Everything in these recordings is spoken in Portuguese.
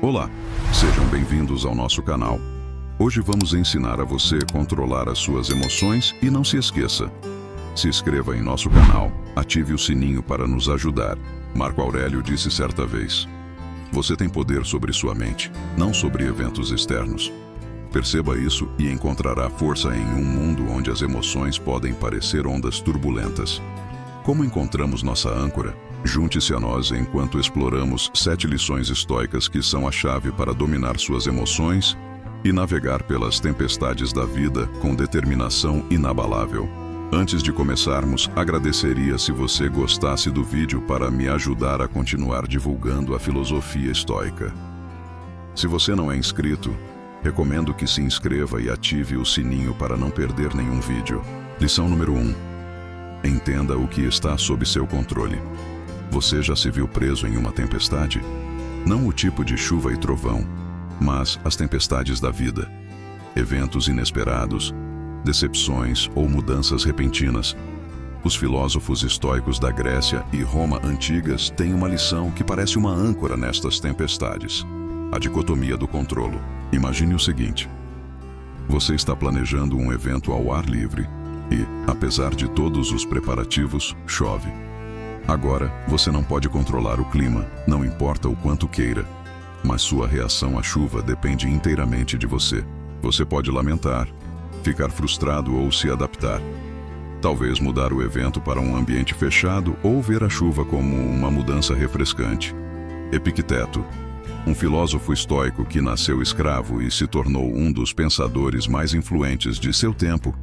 Olá, sejam bem-vindos ao nosso canal. Hoje vamos ensinar a você controlar as suas emoções e não se esqueça. Se inscreva em nosso canal, ative o sininho para nos ajudar. Marco Aurélio disse certa vez: você tem poder sobre sua mente, não sobre eventos externos. Perceba isso e encontrará força em um mundo onde as emoções podem parecer ondas turbulentas. Como encontramos nossa âncora? Junte-se a nós enquanto exploramos 7 lições estoicas que são a chave para dominar suas emoções e navegar pelas tempestades da vida com determinação inabalável. Antes de começarmos, agradeceria se você gostasse do vídeo para me ajudar a continuar divulgando a filosofia estoica. Se você não é inscrito, recomendo que se inscreva e ative o sininho para não perder nenhum vídeo. Lição número 1. Entenda o que está sob seu controle. Você já se viu preso em uma tempestade? Não o tipo de chuva e trovão, mas as tempestades da vida. Eventos inesperados, decepções ou mudanças repentinas. Os filósofos estoicos da Grécia e Roma antigas têm uma lição que parece uma âncora nestas tempestades: a dicotomia do controlo. Imagine o seguinte: você está planejando um evento ao ar livre e, apesar de todos os preparativos, chove. Agora, você não pode controlar o clima, não importa o quanto queira, mas sua reação à chuva depende inteiramente de você. Você pode lamentar, ficar frustrado ou se adaptar. Talvez mudar o evento para um ambiente fechado ou ver a chuva como uma mudança refrescante. Epicteto, um filósofo estoico que nasceu escravo e se tornou um dos pensadores mais influentes de seu tempo,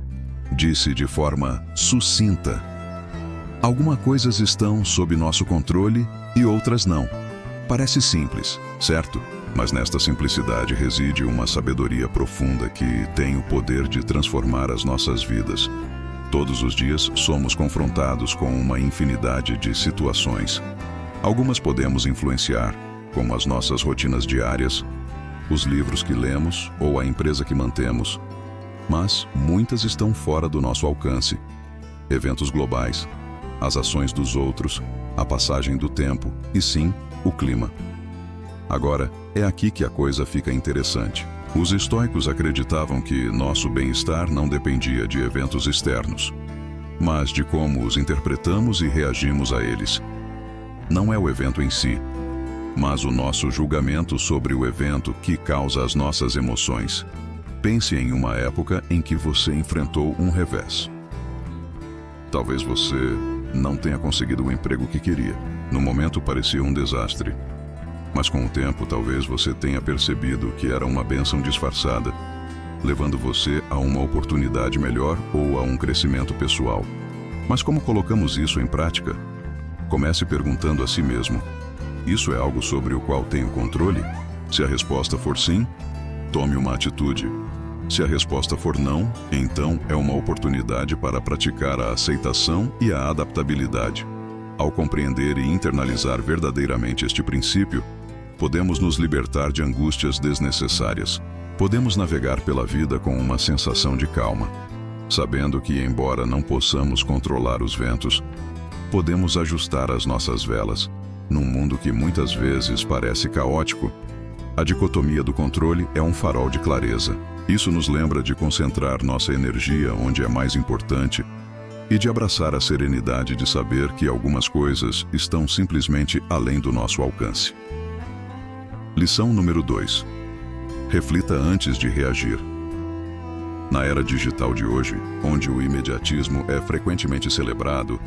disse de forma sucinta: algumas coisas estão sob nosso controle e outras não. Parece simples, certo? Mas nesta simplicidade reside uma sabedoria profunda que tem o poder de transformar as nossas vidas. Todos os dias somos confrontados com uma infinidade de situações. Algumas podemos influenciar, como as nossas rotinas diárias, os livros que lemos ou a empresa que mantemos. Mas muitas estão fora do nosso alcance. Eventos globais, as ações dos outros, a passagem do tempo e, sim, o clima. Agora, é aqui que a coisa fica interessante. Os estoicos acreditavam que nosso bem-estar não dependia de eventos externos, mas de como os interpretamos e reagimos a eles. Não é o evento em si, mas o nosso julgamento sobre o evento que causa as nossas emoções. Pense em uma época em que você enfrentou um revés. Talvez você não tenha conseguido o emprego que queria. No momento parecia um desastre. Mas com o tempo talvez você tenha percebido que era uma bênção disfarçada, levando você a uma oportunidade melhor ou a um crescimento pessoal. Mas como colocamos isso em prática? Comece perguntando a si mesmo: isso é algo sobre o qual tenho controle? Se a resposta for sim, tome uma atitude. Se a resposta for não, então é uma oportunidade para praticar a aceitação e a adaptabilidade. Ao compreender e internalizar verdadeiramente este princípio, podemos nos libertar de angústias desnecessárias. Podemos navegar pela vida com uma sensação de calma, sabendo que, embora não possamos controlar os ventos, podemos ajustar as nossas velas, num mundo que muitas vezes parece caótico. A dicotomia do controle é um farol de clareza. Isso nos lembra de concentrar nossa energia onde é mais importante e de abraçar a serenidade de saber que algumas coisas estão simplesmente além do nosso alcance. Lição número 2. Reflita antes de reagir. Na era digital de hoje, onde o imediatismo é frequentemente celebrado,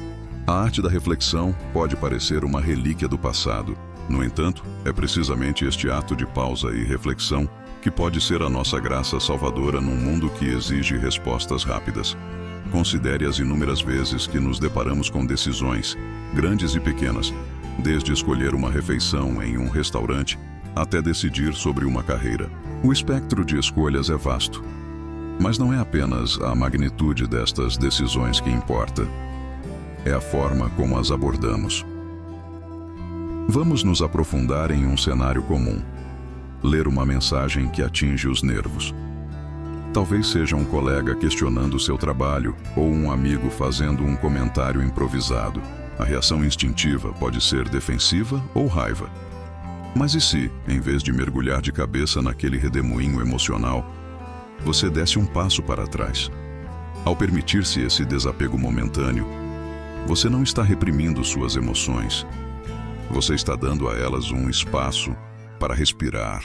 a arte da reflexão pode parecer uma relíquia do passado. No entanto, é precisamente este ato de pausa e reflexão que pode ser a nossa graça salvadora num mundo que exige respostas rápidas. Considere as inúmeras vezes que nos deparamos com decisões, grandes e pequenas, desde escolher uma refeição em um restaurante até decidir sobre uma carreira. O espectro de escolhas é vasto, mas não é apenas a magnitude destas decisões que importa, é a forma como as abordamos. Vamos nos aprofundar em um cenário comum: ler uma mensagem que atinge os nervos. Talvez seja um colega questionando seu trabalho ou um amigo fazendo um comentário improvisado. A reação instintiva pode ser defensiva ou raiva. Mas e se, em vez de mergulhar de cabeça naquele redemoinho emocional, você desse um passo para trás? Ao permitir-se esse desapego momentâneo, você não está reprimindo suas emoções. Você está dando a elas um espaço para respirar,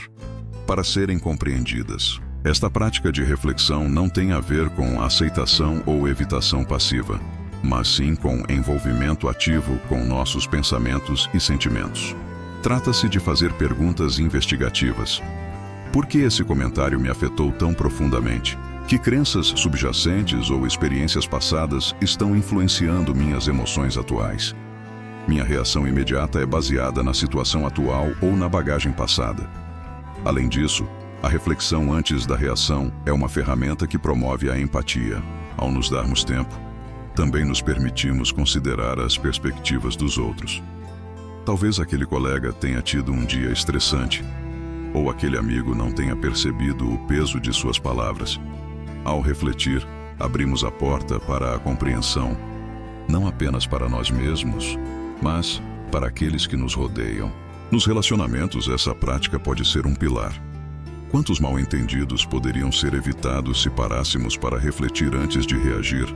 para serem compreendidas. Esta prática de reflexão não tem a ver com aceitação ou evitação passiva, mas sim com envolvimento ativo com nossos pensamentos e sentimentos. Trata-se de fazer perguntas investigativas. Por que esse comentário me afetou tão profundamente? Que crenças subjacentes ou experiências passadas estão influenciando minhas emoções atuais? Minha reação imediata é baseada na situação atual ou na bagagem passada. Além disso, a reflexão antes da reação é uma ferramenta que promove a empatia. Ao nos darmos tempo, também nos permitimos considerar as perspectivas dos outros. Talvez aquele colega tenha tido um dia estressante, ou aquele amigo não tenha percebido o peso de suas palavras. Ao refletir, abrimos a porta para a compreensão, não apenas para nós mesmos, mas para aqueles que nos rodeiam. Nos relacionamentos, essa prática pode ser um pilar. Quantos mal-entendidos poderiam ser evitados se parássemos para refletir antes de reagir?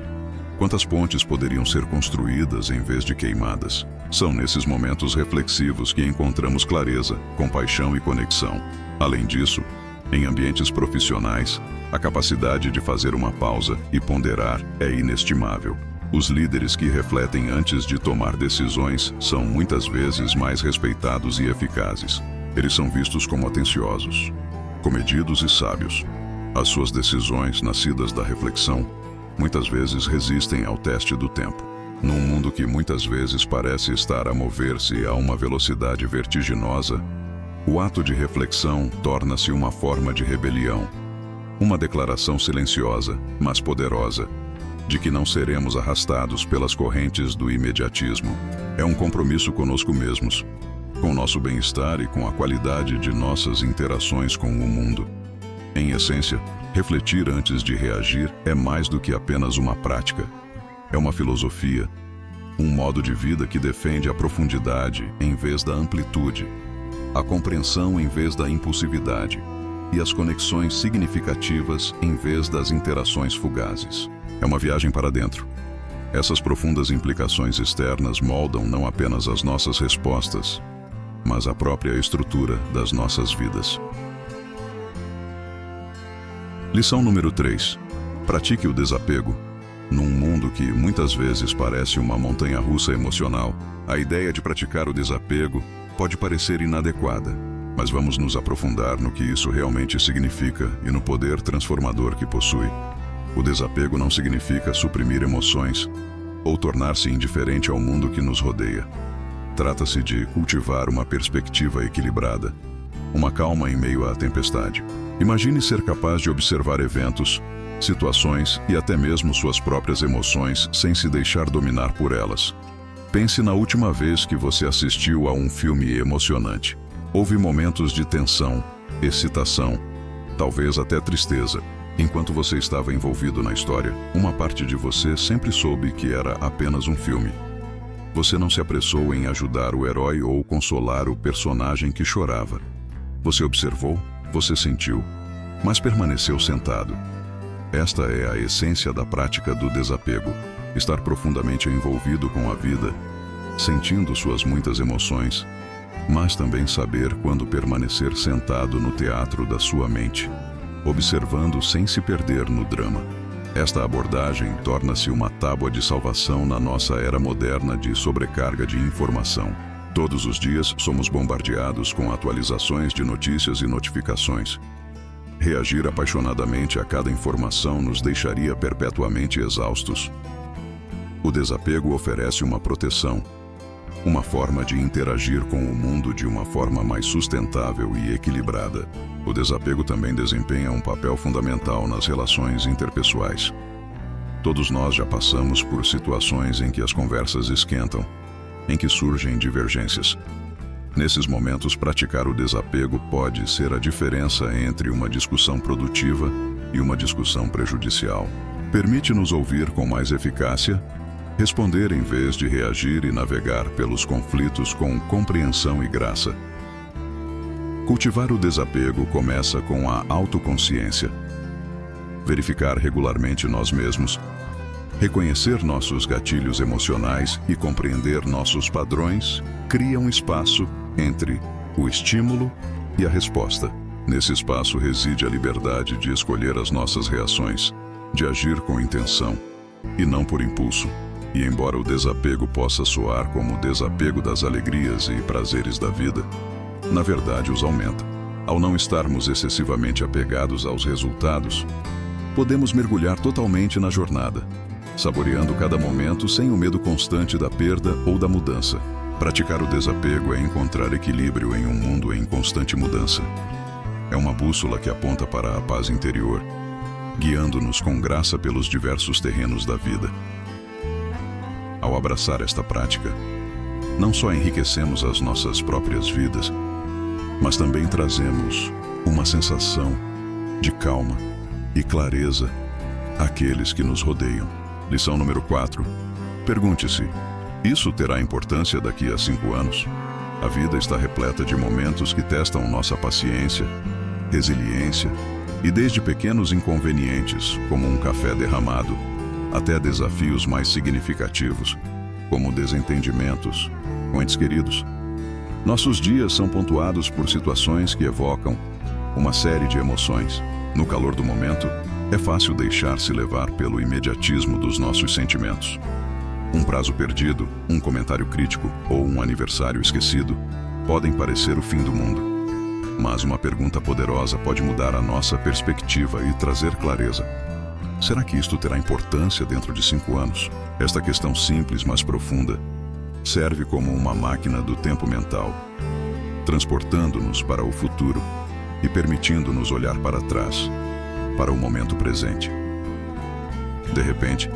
Quantas pontes poderiam ser construídas em vez de queimadas? São nesses momentos reflexivos que encontramos clareza, compaixão e conexão. Além disso, em ambientes profissionais, a capacidade de fazer uma pausa e ponderar é inestimável. Os líderes que refletem antes de tomar decisões são muitas vezes mais respeitados e eficazes. Eles são vistos como atenciosos, comedidos e sábios. As suas decisões, nascidas da reflexão, muitas vezes resistem ao teste do tempo. Num mundo que muitas vezes parece estar a mover-se a uma velocidade vertiginosa, o ato de reflexão torna-se uma forma de rebelião, uma declaração silenciosa, mas poderosa, de que não seremos arrastados pelas correntes do imediatismo. É um compromisso conosco mesmos, com nosso bem-estar e com a qualidade de nossas interações com o mundo. Em essência, refletir antes de reagir é mais do que apenas uma prática. É uma filosofia, um modo de vida que defende a profundidade em vez da amplitude, a compreensão em vez da impulsividade e as conexões significativas em vez das interações fugazes. É uma viagem para dentro. Essas profundas implicações externas moldam não apenas as nossas respostas, mas a própria estrutura das nossas vidas. Lição número 3. Pratique o desapego. Num mundo que muitas vezes parece uma montanha-russa emocional, a ideia de praticar o desapego pode parecer inadequada, mas vamos nos aprofundar no que isso realmente significa e no poder transformador que possui. O desapego não significa suprimir emoções ou tornar-se indiferente ao mundo que nos rodeia. Trata-se de cultivar uma perspectiva equilibrada, uma calma em meio à tempestade. Imagine ser capaz de observar eventos, situações e até mesmo suas próprias emoções sem se deixar dominar por elas. Pense na última vez que você assistiu a um filme emocionante. Houve momentos de tensão, excitação, talvez até tristeza. Enquanto você estava envolvido na história, uma parte de você sempre soube que era apenas um filme. Você não se apressou em ajudar o herói ou consolar o personagem que chorava. Você observou, você sentiu, mas permaneceu sentado. Esta é a essência da prática do desapego: estar profundamente envolvido com a vida, sentindo suas muitas emoções, mas também saber quando permanecer sentado no teatro da sua mente, observando sem se perder no drama. Esta abordagem torna-se uma tábua de salvação na nossa era moderna de sobrecarga de informação. Todos os dias somos bombardeados com atualizações de notícias e notificações. Reagir apaixonadamente a cada informação nos deixaria perpetuamente exaustos. O desapego oferece uma proteção, uma forma de interagir com o mundo de uma forma mais sustentável e equilibrada. O desapego também desempenha um papel fundamental nas relações interpessoais. Todos nós já passamos por situações em que as conversas esquentam, em que surgem divergências. Nesses momentos, praticar o desapego pode ser a diferença entre uma discussão produtiva e uma discussão prejudicial. Permite-nos ouvir com mais eficácia, responder em vez de reagir e navegar pelos conflitos com compreensão e graça. Cultivar o desapego começa com a autoconsciência. Verificar regularmente nós mesmos, reconhecer nossos gatilhos emocionais e compreender nossos padrões cria um espaço entre o estímulo e a resposta. Nesse espaço reside a liberdade de escolher as nossas reações, de agir com intenção e não por impulso. E embora o desapego possa soar como o desapego das alegrias e prazeres da vida, na verdade os aumenta. Ao não estarmos excessivamente apegados aos resultados, podemos mergulhar totalmente na jornada, saboreando cada momento sem o medo constante da perda ou da mudança. Praticar o desapego é encontrar equilíbrio em um mundo em constante mudança. É uma bússola que aponta para a paz interior, guiando-nos com graça pelos diversos terrenos da vida. Ao abraçar esta prática, não só enriquecemos as nossas próprias vidas, mas também trazemos uma sensação de calma e clareza àqueles que nos rodeiam. Lição número 4. Pergunte-se: isso terá importância daqui a 5 anos? A vida está repleta de momentos que testam nossa paciência, resiliência e desde pequenos inconvenientes, como um café derramado, até desafios mais significativos, como desentendimentos com entes queridos. Nossos dias são pontuados por situações que evocam uma série de emoções. No calor do momento, é fácil deixar-se levar pelo imediatismo dos nossos sentimentos. Um prazo perdido, um comentário crítico ou um aniversário esquecido podem parecer o fim do mundo. Mas uma pergunta poderosa pode mudar a nossa perspectiva e trazer clareza. Será que isto terá importância dentro de 5 anos? Esta questão simples, mas profunda, serve como uma máquina do tempo mental, transportando-nos para o futuro e permitindo-nos olhar para trás, para o momento presente. De repente,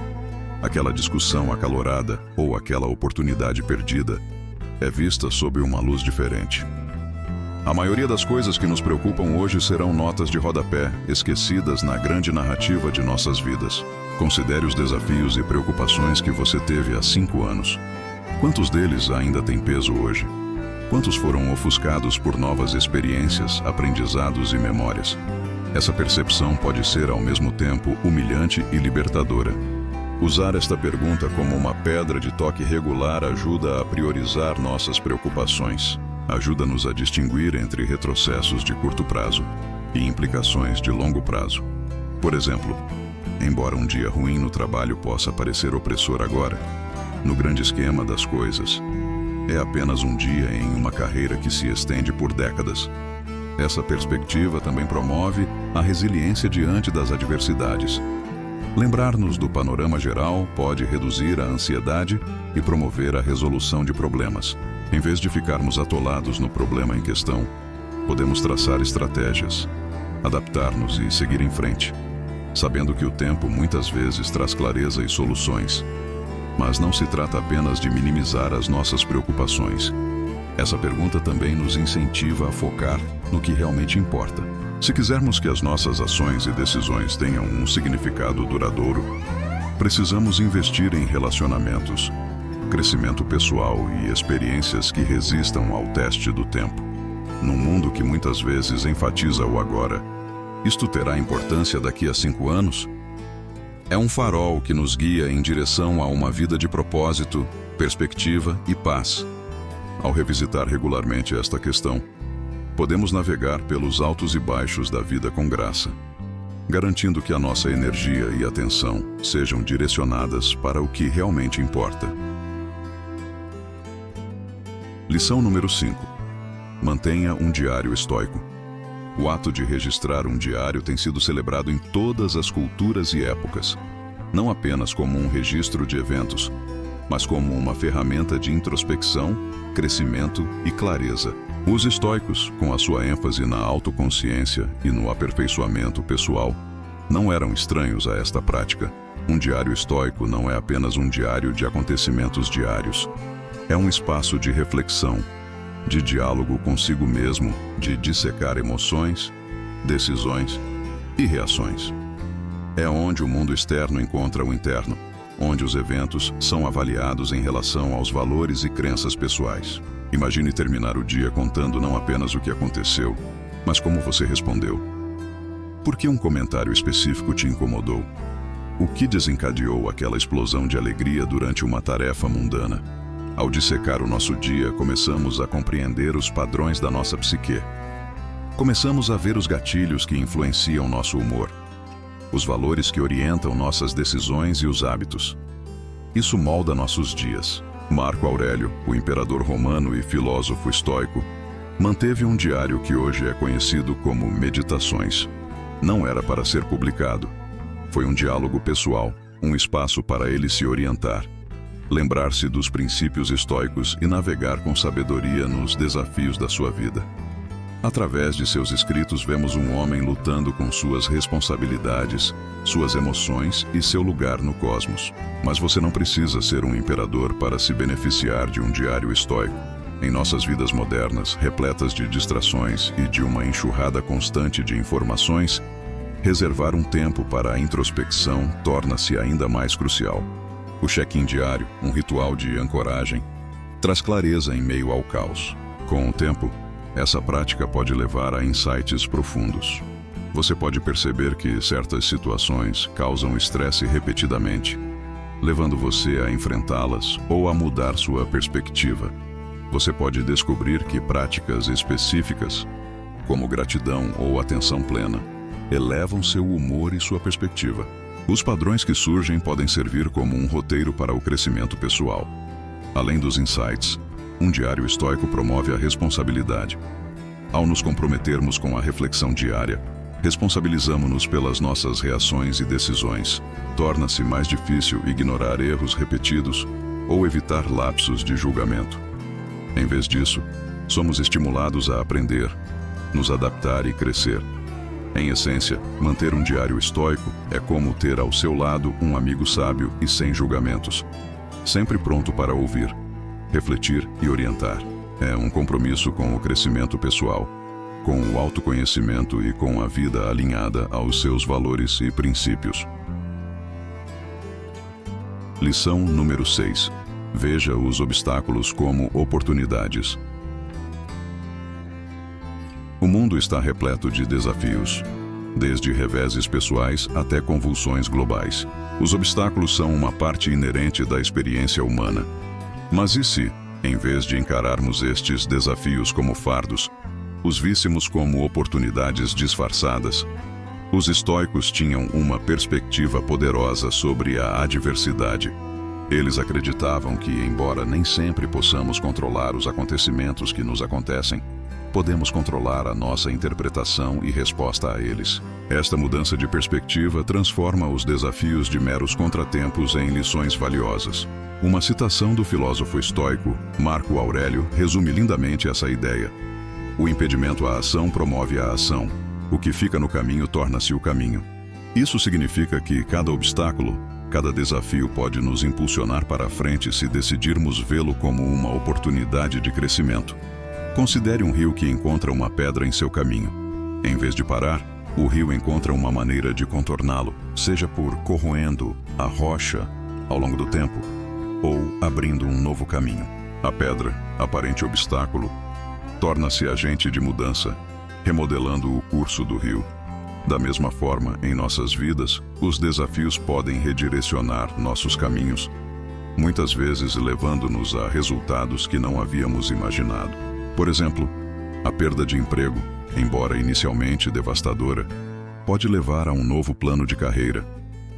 aquela discussão acalorada ou aquela oportunidade perdida é vista sob uma luz diferente. A maioria das coisas que nos preocupam hoje serão notas de rodapé, esquecidas na grande narrativa de nossas vidas. Considere os desafios e preocupações que você teve há 5 anos. Quantos deles ainda têm peso hoje? Quantos foram ofuscados por novas experiências, aprendizados e memórias? Essa percepção pode ser ao mesmo tempo humilhante e libertadora. Usar esta pergunta como uma pedra de toque regular ajuda a priorizar nossas preocupações. Ajuda-nos a distinguir entre retrocessos de curto prazo e implicações de longo prazo. Por exemplo, embora um dia ruim no trabalho possa parecer opressor agora, no grande esquema das coisas, é apenas um dia em uma carreira que se estende por décadas. Essa perspectiva também promove a resiliência diante das adversidades. Lembrar-nos do panorama geral pode reduzir a ansiedade e promover a resolução de problemas. Em vez de ficarmos atolados no problema em questão, podemos traçar estratégias, adaptar-nos e seguir em frente, sabendo que o tempo muitas vezes traz clareza e soluções. Mas não se trata apenas de minimizar as nossas preocupações. Essa pergunta também nos incentiva a focar no que realmente importa. Se quisermos que as nossas ações e decisões tenham um significado duradouro, precisamos investir em relacionamentos, crescimento pessoal e experiências que resistam ao teste do tempo. Num mundo que muitas vezes enfatiza o agora, isto terá importância daqui a 5 anos? É um farol que nos guia em direção a uma vida de propósito, perspectiva e paz. Ao revisitar regularmente esta questão, podemos navegar pelos altos e baixos da vida com graça, garantindo que a nossa energia e atenção sejam direcionadas para o que realmente importa. Lição número 5. Mantenha um diário estoico. O ato de registrar um diário tem sido celebrado em todas as culturas e épocas, não apenas como um registro de eventos, mas como uma ferramenta de introspecção, crescimento e clareza. Os estoicos, com a sua ênfase na autoconsciência e no aperfeiçoamento pessoal, não eram estranhos a esta prática. Um diário estoico não é apenas um diário de acontecimentos diários. É um espaço de reflexão, de diálogo consigo mesmo, de dissecar emoções, decisões e reações. É onde o mundo externo encontra o interno, onde os eventos são avaliados em relação aos valores e crenças pessoais. Imagine terminar o dia contando não apenas o que aconteceu, mas como você respondeu. Por que um comentário específico te incomodou? O que desencadeou aquela explosão de alegria durante uma tarefa mundana? Ao dissecar o nosso dia, começamos a compreender os padrões da nossa psique. Começamos a ver os gatilhos que influenciam nosso humor, os valores que orientam nossas decisões e os hábitos. Isso molda nossos dias. Marco Aurélio, o imperador romano e filósofo estoico, manteve um diário que hoje é conhecido como Meditações. Não era para ser publicado. Foi um diálogo pessoal, um espaço para ele se orientar, lembrar-se dos princípios estoicos e navegar com sabedoria nos desafios da sua vida. Através de seus escritos vemos um homem lutando com suas responsabilidades, suas emoções e seu lugar no cosmos. Mas você não precisa ser um imperador para se beneficiar de um diário estoico. Em nossas vidas modernas, repletas de distrações e de uma enxurrada constante de informações, reservar um tempo para a introspecção torna-se ainda mais crucial. O check-in diário, um ritual de ancoragem, traz clareza em meio ao caos. Com o tempo, essa prática pode levar a insights profundos. Você pode perceber que certas situações causam estresse repetidamente, levando você a enfrentá-las ou a mudar sua perspectiva. Você pode descobrir que práticas específicas, como gratidão ou atenção plena, elevam seu humor e sua perspectiva. Os padrões que surgem podem servir como um roteiro para o crescimento pessoal. Além dos insights, um diário estoico promove a responsabilidade. Ao nos comprometermos com a reflexão diária, responsabilizamos-nos pelas nossas reações e decisões. Torna-se mais difícil ignorar erros repetidos ou evitar lapsos de julgamento. Em vez disso, somos estimulados a aprender, nos adaptar e crescer. Em essência, manter um diário estoico é como ter ao seu lado um amigo sábio e sem julgamentos, sempre pronto para ouvir, refletir e orientar. É um compromisso com o crescimento pessoal, com o autoconhecimento e com a vida alinhada aos seus valores e princípios. Lição número 6. Veja os obstáculos como oportunidades. O mundo está repleto de desafios, desde reveses pessoais até convulsões globais. Os obstáculos são uma parte inerente da experiência humana. Mas e se, em vez de encararmos estes desafios como fardos, os víssemos como oportunidades disfarçadas? Os estoicos tinham uma perspectiva poderosa sobre a adversidade. Eles acreditavam que, embora nem sempre possamos controlar os acontecimentos que nos acontecem, podemos controlar a nossa interpretação e resposta a eles. Esta mudança de perspectiva transforma os desafios de meros contratempos em lições valiosas. Uma citação do filósofo estoico Marco Aurélio resume lindamente essa ideia. O impedimento à ação promove a ação. O que fica no caminho torna-se o caminho. Isso significa que cada obstáculo, cada desafio pode nos impulsionar para a frente se decidirmos vê-lo como uma oportunidade de crescimento. Considere um rio que encontra uma pedra em seu caminho. Em vez de parar, o rio encontra uma maneira de contorná-lo, seja por corroendo a rocha ao longo do tempo, ou abrindo um novo caminho. A pedra, aparente obstáculo, torna-se agente de mudança, remodelando o curso do rio. Da mesma forma, em nossas vidas, os desafios podem redirecionar nossos caminhos, muitas vezes levando-nos a resultados que não havíamos imaginado. Por exemplo, a perda de emprego, embora inicialmente devastadora, pode levar a um novo plano de carreira,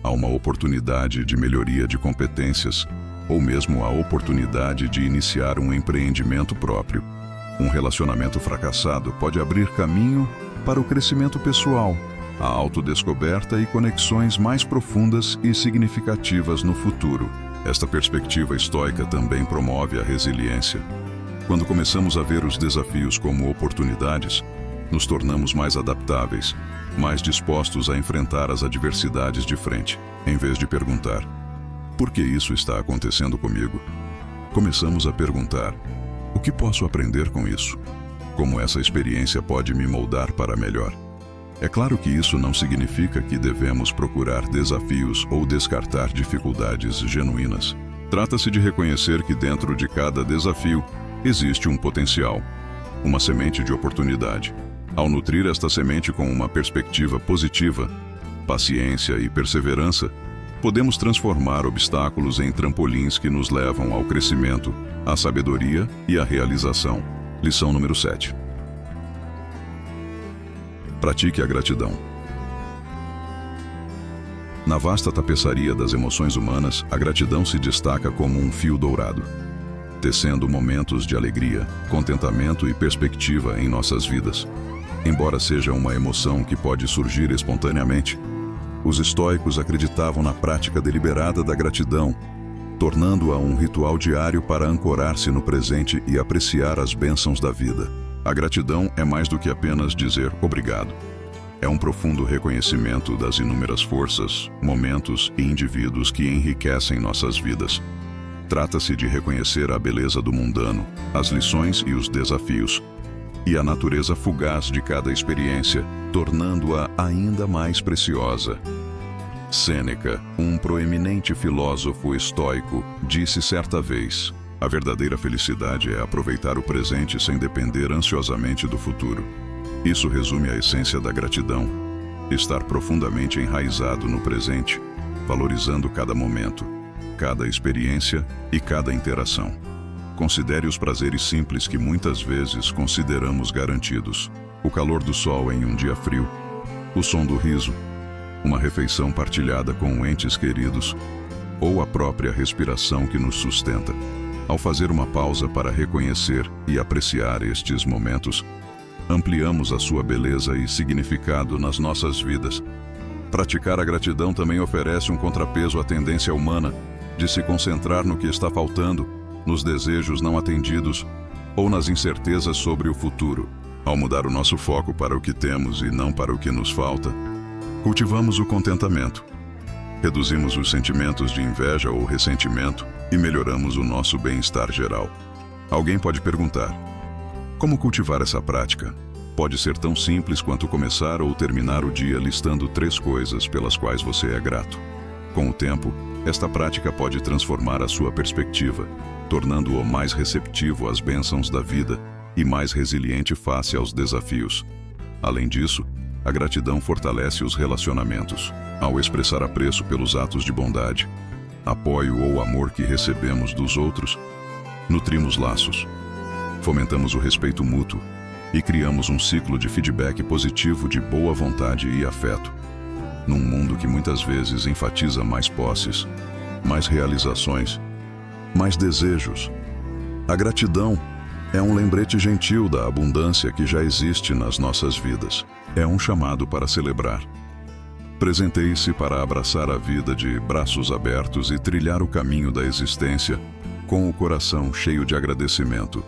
a uma oportunidade de melhoria de competências, ou mesmo a oportunidade de iniciar um empreendimento próprio. Um relacionamento fracassado pode abrir caminho para o crescimento pessoal, a autodescoberta e conexões mais profundas e significativas no futuro. Esta perspectiva estoica também promove a resiliência. Quando começamos a ver os desafios como oportunidades, nos tornamos mais adaptáveis, mais dispostos a enfrentar as adversidades de frente. Em vez de perguntar, por que isso está acontecendo comigo? Começamos a perguntar, o que posso aprender com isso? Como essa experiência pode me moldar para melhor? É claro que isso não significa que devemos procurar desafios ou descartar dificuldades genuínas. Trata-se de reconhecer que dentro de cada desafio existe um potencial, uma semente de oportunidade. Ao nutrir esta semente com uma perspectiva positiva, paciência e perseverança, podemos transformar obstáculos em trampolins que nos levam ao crescimento, à sabedoria e à realização. Lição número 7. Pratique a gratidão. Na vasta tapeçaria das emoções humanas, a gratidão se destaca como um fio dourado, tecendo momentos de alegria, contentamento e perspectiva em nossas vidas. Embora seja uma emoção que pode surgir espontaneamente, os estoicos acreditavam na prática deliberada da gratidão, tornando-a um ritual diário para ancorar-se no presente e apreciar as bênçãos da vida. A gratidão é mais do que apenas dizer obrigado. É um profundo reconhecimento das inúmeras forças, momentos e indivíduos que enriquecem nossas vidas. Trata-se de reconhecer a beleza do mundano, as lições e os desafios, e a natureza fugaz de cada experiência, tornando-a ainda mais preciosa. Sêneca, um proeminente filósofo estoico, disse certa vez: "A verdadeira felicidade é aproveitar o presente sem depender ansiosamente do futuro." Isso resume a essência da gratidão: estar profundamente enraizado no presente, valorizando cada momento, cada experiência e cada interação. Considere os prazeres simples que muitas vezes consideramos garantidos: o calor do sol em um dia frio, o som do riso, uma refeição partilhada com entes queridos, ou a própria respiração que nos sustenta. Ao fazer uma pausa para reconhecer e apreciar estes momentos, ampliamos a sua beleza e significado nas nossas vidas. Praticar a gratidão também oferece um contrapeso à tendência humana de se concentrar no que está faltando, nos desejos não atendidos ou nas incertezas sobre o futuro. Ao mudar o nosso foco para o que temos e não para o que nos falta, cultivamos o contentamento, reduzimos os sentimentos de inveja ou ressentimento e melhoramos o nosso bem-estar geral. Alguém pode perguntar: como cultivar essa prática? Pode ser tão simples quanto começar ou terminar o dia listando 3 coisas pelas quais você é grato. Com o tempo, esta prática pode transformar a sua perspectiva, tornando-o mais receptivo às bênçãos da vida e mais resiliente face aos desafios. Além disso, a gratidão fortalece os relacionamentos. Ao expressar apreço pelos atos de bondade, apoio ou amor que recebemos dos outros, nutrimos laços, fomentamos o respeito mútuo e criamos um ciclo de feedback positivo de boa vontade e afeto. Num mundo que muitas vezes enfatiza mais posses, mais realizações, mais desejos, a gratidão é um lembrete gentil da abundância que já existe nas nossas vidas. É um chamado para celebrar. Presenteie-se para abraçar a vida de braços abertos e trilhar o caminho da existência com o coração cheio de agradecimento.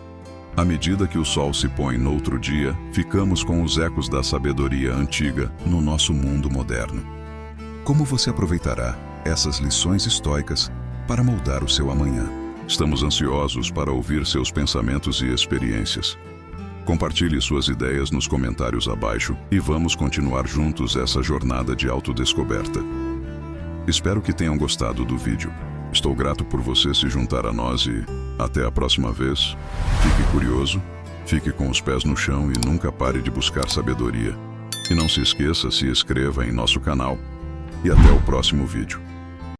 À medida que o sol se põe no outro dia, ficamos com os ecos da sabedoria antiga no nosso mundo moderno. Como você aproveitará essas lições estoicas para moldar o seu amanhã? Estamos ansiosos para ouvir seus pensamentos e experiências. Compartilhe suas ideias nos comentários abaixo e vamos continuar juntos essa jornada de autodescoberta. Espero que tenham gostado do vídeo. Estou grato por você se juntar a nós e até a próxima vez. Fique curioso, fique com os pés no chão e nunca pare de buscar sabedoria. E não se esqueça, se inscreva em nosso canal. E até o próximo vídeo.